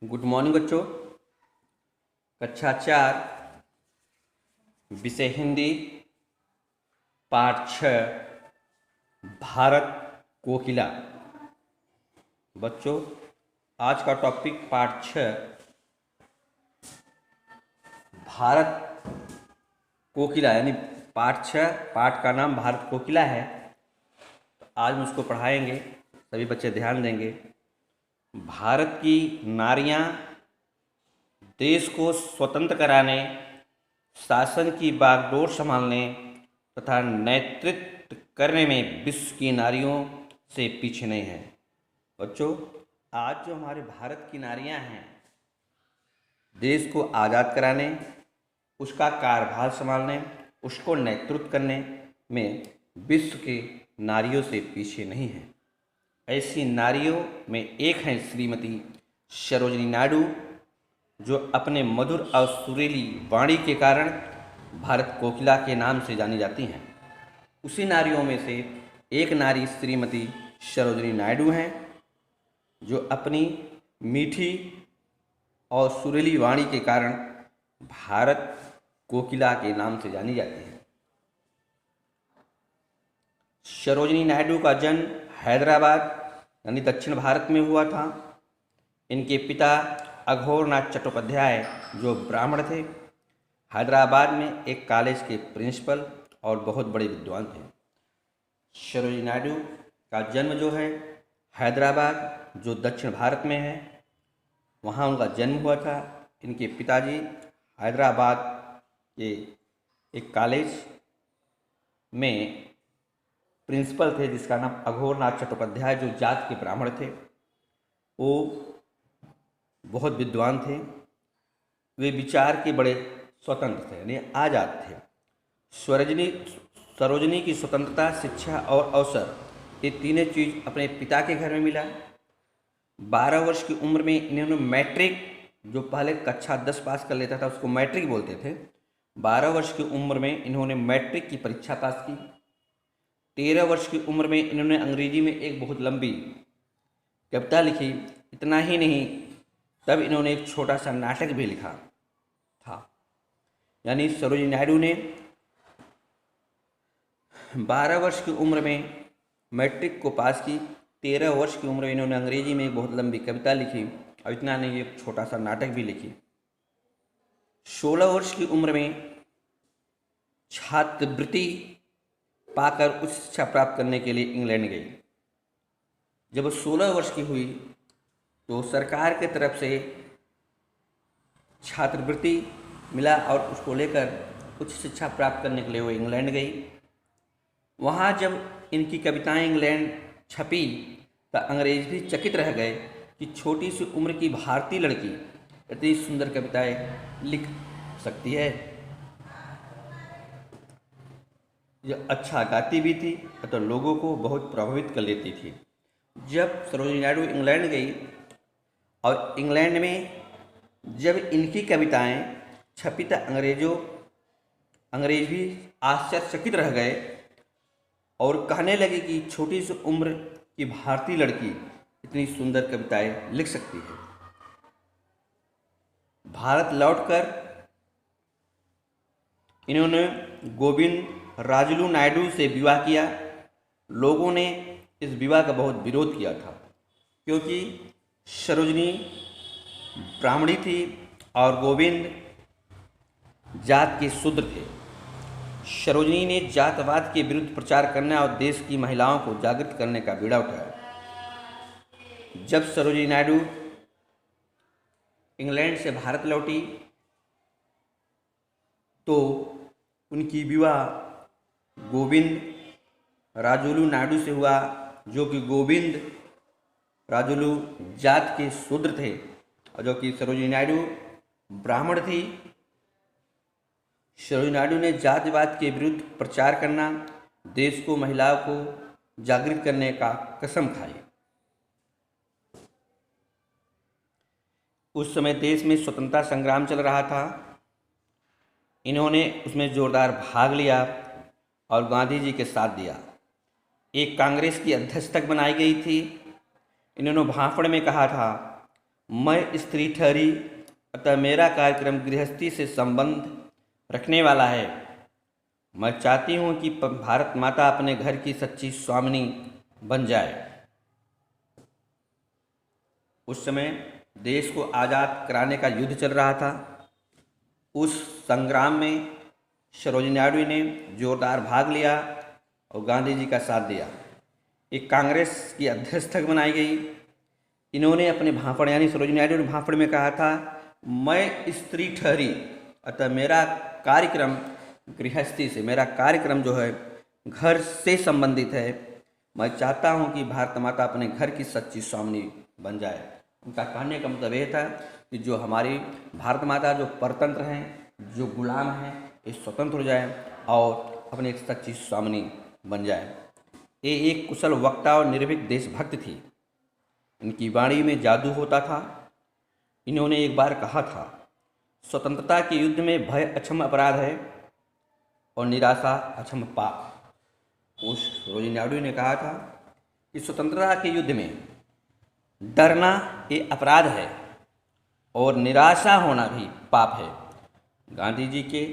Good morning बच्चों। कक्षा 4 विषय हिंदी पाठ 6 भारत कोकिला। बच्चों, आज का टॉपिक पाठ 6 भारत कोकिला यानी पाठ 6। पाठ का नाम भारत कोकिला है। आज हम उसको पढ़ाएंगे, सभी बच्चे ध्यान देंगे। भारत की नारियां देश को स्वतंत्र कराने, शासन की बागडोर संभालने तथा नेतृत्व करने में विश्व की नारियों से पीछे नहीं है। बच्चों, आज जो हमारे भारत की नारियां हैं, देश को आज़ाद कराने, उसका कार्यभार संभालने, उसको नेतृत्व करने में विश्व के नारियों से पीछे नहीं है। ऐसी नारियों में एक हैं श्रीमती सरोजिनी नायडू, जो अपने मधुर और सुरीली वाणी के कारण भारत कोकिला के नाम से जानी जाती हैं। उसी नारियों में से एक नारी श्रीमती सरोजिनी नायडू हैं, जो अपनी मीठी और सुरीली वाणी के कारण भारत कोकिला के नाम से जानी जाती हैं। सरोजिनी नायडू का जन्म हैदराबाद यानी दक्षिण भारत में हुआ था। इनके पिता अघोरनाथ चट्टोपाध्याय जो ब्राह्मण थे, हैदराबाद में एक कॉलेज के प्रिंसिपल और बहुत बड़े विद्वान थे। सरोजिनी नायडू का जन्म जो है हैदराबाद जो दक्षिण भारत में है, वहाँ उनका जन्म हुआ था। इनके पिताजी हैदराबाद के एक कॉलेज में प्रिंसिपल थे, जिसका नाम अघोरनाथ चट्टोपाध्याय जो जात के ब्राह्मण थे। वो बहुत विद्वान थे। वे विचार के बड़े स्वतंत्र थे यानी आज़ाद थे। सरोजिनी की स्वतंत्रता, शिक्षा और अवसर, ये तीनों चीज़ अपने पिता के घर में मिला। 12 वर्ष की उम्र में इन्होंने मैट्रिक, जो पहले कक्षा 10 पास कर लेता था उसको मैट्रिक बोलते थे, 12 वर्ष की उम्र में इन्होंने मैट्रिक की परीक्षा पास की। 13 वर्ष की उम्र में इन्होंने अंग्रेजी में एक बहुत लंबी कविता लिखी। इतना ही नहीं, तब इन्होंने एक छोटा सा नाटक भी लिखा था। यानी सरोजिनी नायडू ने 12 वर्ष की उम्र में मैट्रिक को पास की। 13 वर्ष की उम्र में इन्होंने अंग्रेजी में एक बहुत लंबी कविता लिखी और इतना नहीं, एक छोटा सा नाटक भी लिखी। 16 वर्ष की उम्र में छात्रवृत्ति पाकर उच्च शिक्षा प्राप्त करने के लिए इंग्लैंड गई। जब 16 वर्ष की हुई तो सरकार की तरफ से छात्रवृत्ति मिला और उसको लेकर उच्च शिक्षा प्राप्त करने के लिए वो इंग्लैंड गई। वहाँ जब इनकी कविताएं इंग्लैंड छपी तो अंग्रेज भी चकित रह गए कि छोटी सी उम्र की भारतीय लड़की इतनी सुंदर कविताएं लिख सकती है। यह अच्छा गाती भी थी तो लोगों को बहुत प्रभावित कर लेती थी। जब सरोजिनी नायडू इंग्लैंड गई और इंग्लैंड में जब इनकी कविताएं छपी तो अंग्रेज भी आश्चर्यचकित रह गए और कहने लगे कि छोटी सी उम्र की भारतीय लड़की इतनी सुंदर कविताएं लिख सकती है। भारत लौटकर इन्होंने गोविंद राजुलू नायडू से विवाह किया। लोगों ने इस विवाह का बहुत विरोध किया था, क्योंकि सरोजिनी ब्राह्मणी थी और गोविंद जात के शूद्र थे। सरोजिनी ने जातवाद के विरुद्ध प्रचार करने और देश की महिलाओं को जागृत करने का बीड़ा उठाया। जब सरोजिनी नायडू इंग्लैंड से भारत लौटी तो उनकी विवाह गोविंद राजुलू नायडू से हुआ, जो कि गोविंद राजुलू जात के शूद्र थे और जो कि सरोजिनी नायडू ब्राह्मण थी। सरोजिनी नायडू ने जातिवाद के विरुद्ध प्रचार करना, देश को, महिलाओं को जागृत करने का कसम खाई। उस समय देश में स्वतंत्रता संग्राम चल रहा था। इन्होंने उसमें जोरदार भाग लिया और गांधी जी के साथ दिया। एक कांग्रेस की अध्यक्ष तक बनाई गई थी। इन्होंने भाषण में कहा था, मैं स्त्री ठहरी, अतः मेरा कार्यक्रम गृहस्थी से संबंध रखने वाला है। मैं चाहती हूँ कि भारत माता अपने घर की सच्ची स्वामिनी बन जाए। उस समय देश को आज़ाद कराने का युद्ध चल रहा था। उस संग्राम में सरोजिनी नायडू ने जोरदार भाग लिया और गांधी जी का साथ दिया। एक कांग्रेस की अध्यक्ष बनाई गई। इन्होंने अपने भाषण यानी सरोजिनी नायडू ने भाषण में कहा था, मैं स्त्री ठहरी, अतः मेरा कार्यक्रम गृहस्थी से, मेरा कार्यक्रम जो है घर से संबंधित है। मैं चाहता हूं कि भारत माता अपने घर की सच्ची स्वामिनी बन जाए। उनका कहने का मतलब ये था कि जो हमारी भारत माता जो परतंत्र हैं, जो गुलाम हैं, ये स्वतंत्र हो जाए और अपनी एक सच्ची स्वामिनी बन जाए। ये एक कुशल वक्ता और निर्भीक देशभक्त थी। इनकी वाणी में जादू होता था। इन्होंने एक बार कहा था, स्वतंत्रता के युद्ध में भय अक्षम अपराध है और निराशा अक्षम पाप। उस सरोजिनी नायडू ने कहा था कि स्वतंत्रता के युद्ध में डरना ये अपराध है और निराशा होना भी पाप है। गांधी जी के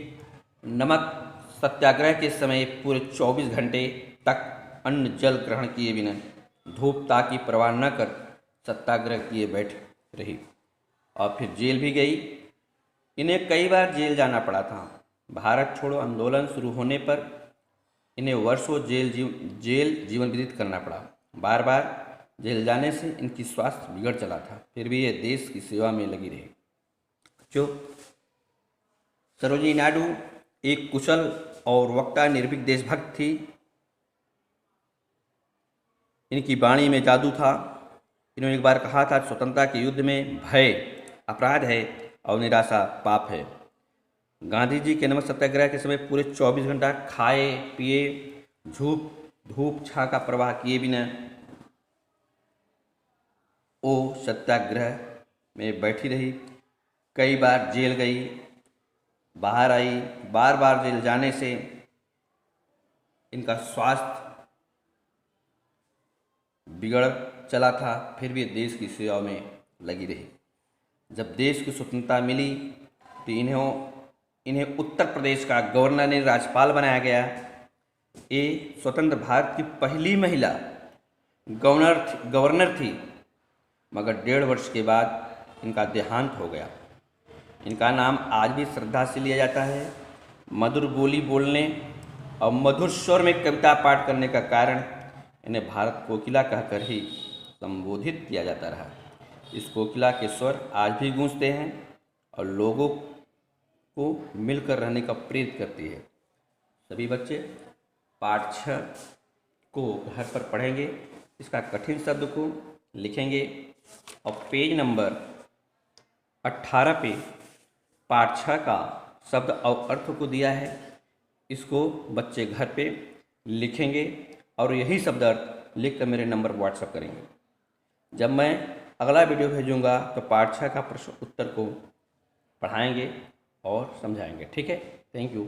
नमक सत्याग्रह के समय पूरे 24 घंटे तक अन्न जल ग्रहण किए बिना, धूप ताप की परवाह न कर सत्याग्रह किए बैठ रही और फिर जेल भी गई। इन्हें कई बार जेल जाना पड़ा था। भारत छोड़ो आंदोलन शुरू होने पर इन्हें वर्षों जेल जीवन व्यतीत करना पड़ा। बार बार जेल जाने से इनकी स्वास्थ्य बिगड़ चला था, फिर भी ये देश की सेवा में लगी रही। जो सरोजिनी नायडू एक कुशल और वक्ता निर्भीक देशभक्त थी। इनकी वाणी में जादू था। इन्होंने एक बार कहा था, स्वतंत्रता के युद्ध में भय अपराध है और निराशा पाप है। गांधी जी के नमक सत्याग्रह के समय पूरे 24 घंटा खाए पिए, धूप छां का प्रवाह किए बिना वो सत्याग्रह में बैठी रही। कई बार जेल गई, बाहर आई। बार बार जेल जाने से इनका स्वास्थ्य बिगड़ चला था, फिर भी देश की सेवा में लगी रही। जब देश की स्वतंत्रता मिली तो इन्हें उत्तर प्रदेश का गवर्नर ने राज्यपाल बनाया गया। ये स्वतंत्र भारत की पहली महिला गवर्नर थी, मगर 1.5 वर्ष के बाद इनका देहांत हो गया। इनका नाम आज भी श्रद्धा से लिया जाता है। मधुर बोली बोलने और मधुर स्वर में कविता पाठ करने का कारण इन्हें भारत कोकिला कहकर ही संबोधित किया जाता रहा। इस कोकिला के स्वर आज भी गूंजते हैं और लोगों को मिलकर रहने का प्रेरित करती है। सभी बच्चे पाठ 6 को घर पर पढ़ेंगे, इसका कठिन शब्द को लिखेंगे और पेज नंबर 18 पे पाठ 6 का शब्द और अर्थ को दिया है। इसको बच्चे घर पे लिखेंगे और यही शब्द अर्थ लिखकर मेरे नंबर पर व्हाट्सएप करेंगे। जब मैं अगला वीडियो भेजूंगा तो पाठ 6 का प्रश्न उत्तर को पढ़ाएंगे और समझाएंगे। ठीक है, थैंक यू।